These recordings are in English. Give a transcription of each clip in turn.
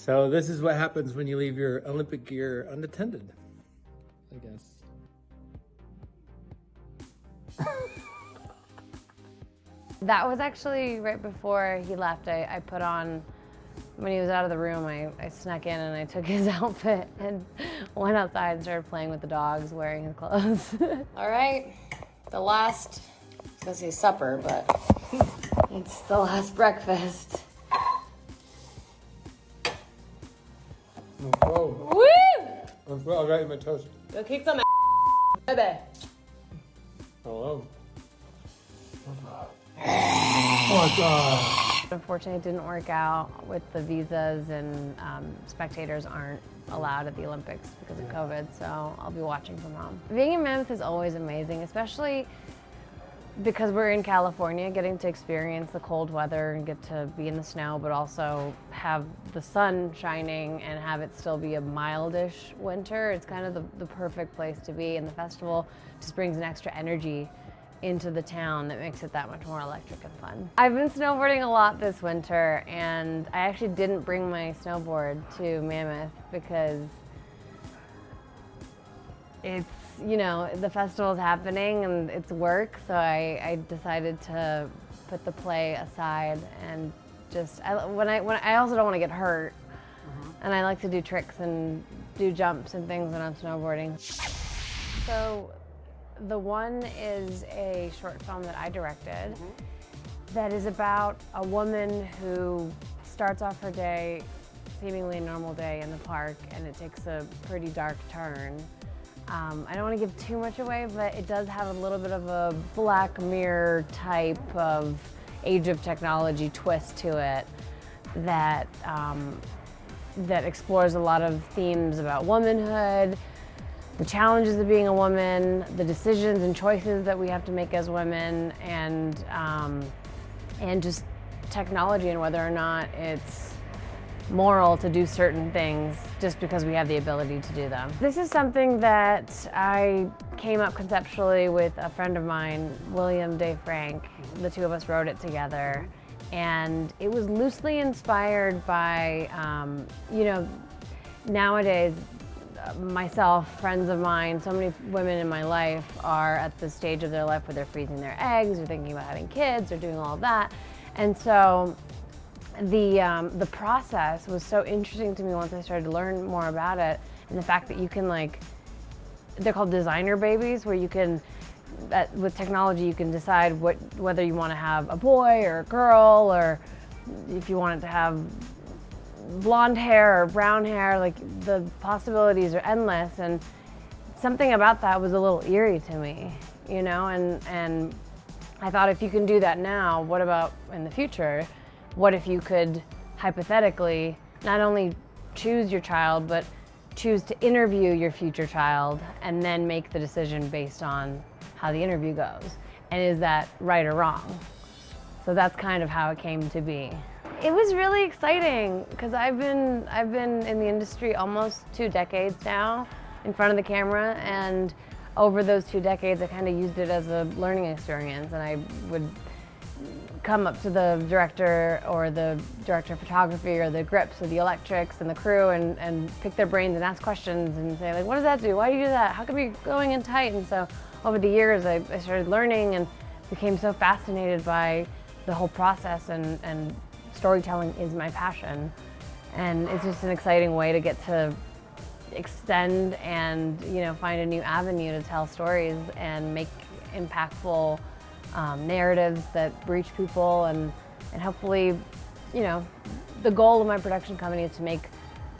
So this is what happens when you leave your Olympic gear unattended, I guess. That was actually right before he left. I put on, when he was out of the room, I snuck in and I took his outfit and went outside and started playing with the dogs, wearing his clothes. All right, the last, I was gonna say supper, but it's the last breakfast. Oh. Woo! I got you my toast. Go kick some ass, baby. Hello. Oh my God. Unfortunately, it didn't work out with the visas, and spectators aren't allowed at the Olympics because of COVID, so I'll be watching from home. Being in Mammoth is always amazing, especially because we're in California, getting to experience the cold weather and get to be in the snow, but also have the sun shining and have it still be a mildish winter. It's kind of the perfect place to be, and the festival just brings an extra energy into the town that makes it that much more electric and fun. I've been snowboarding a lot this winter, and I actually didn't bring my snowboard to Mammoth because it's, you know, the festival's happening and it's work, so I decided to put the play aside and just, I also don't want to get hurt, and I like to do tricks and do jumps and things when I'm snowboarding. So the one is a short film that I directed that is about a woman who starts off her day, seemingly a normal day in the park, and it takes a pretty dark turn. I don't want to give too much away, but it does have a little bit of a Black Mirror type of age of technology twist to it that, that explores a lot of themes about womanhood, the challenges of being a woman, the decisions and choices that we have to make as women, and just technology and whether or not it's moral to do certain things just because we have the ability to do them. This is something that I came up conceptually with a friend of mine, William Day Frank. The two of us wrote it together, and it was loosely inspired by, you know, nowadays, myself, friends of mine, so many women in my life are at the stage of their life where they're freezing their eggs or thinking about having kids or doing all of that. And so the process was so interesting to me once I started to learn more about it, and the fact that you can, like, they're called designer babies, where you can, with technology, you can decide whether you want to have a boy or a girl, or if you want it to have blonde hair or brown hair. Like, the possibilities are endless, and something about that was a little eerie to me, you know, and I thought, if you can do that now, what about in the future? What if you could hypothetically not only choose your child, but choose to interview your future child and then make the decision based on how the interview goes? And is that right or wrong? So that's kind of how it came to be. It was really exciting because I've been in the industry almost 2 decades now, in front of the camera, and over those 2 decades I kind of used it as a learning experience, and I would come up to the director or the director of photography or the grips or the electrics and the crew and pick their brains and ask questions and say, like, what does that do? Why do you do that? How come you're going in tight? And so over the years I started learning and became so fascinated by the whole process, and storytelling is my passion. And it's just an exciting way to get to extend and, you know, find a new avenue to tell stories and make impactful narratives that reach people, and hopefully, you know, the goal of my production company is to make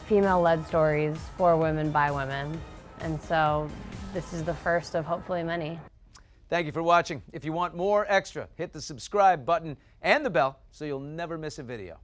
female-led stories for women by women, and so this is the first of hopefully many. Thank you for watching. If you want more extra, hit the subscribe button and the bell so you'll never miss a video.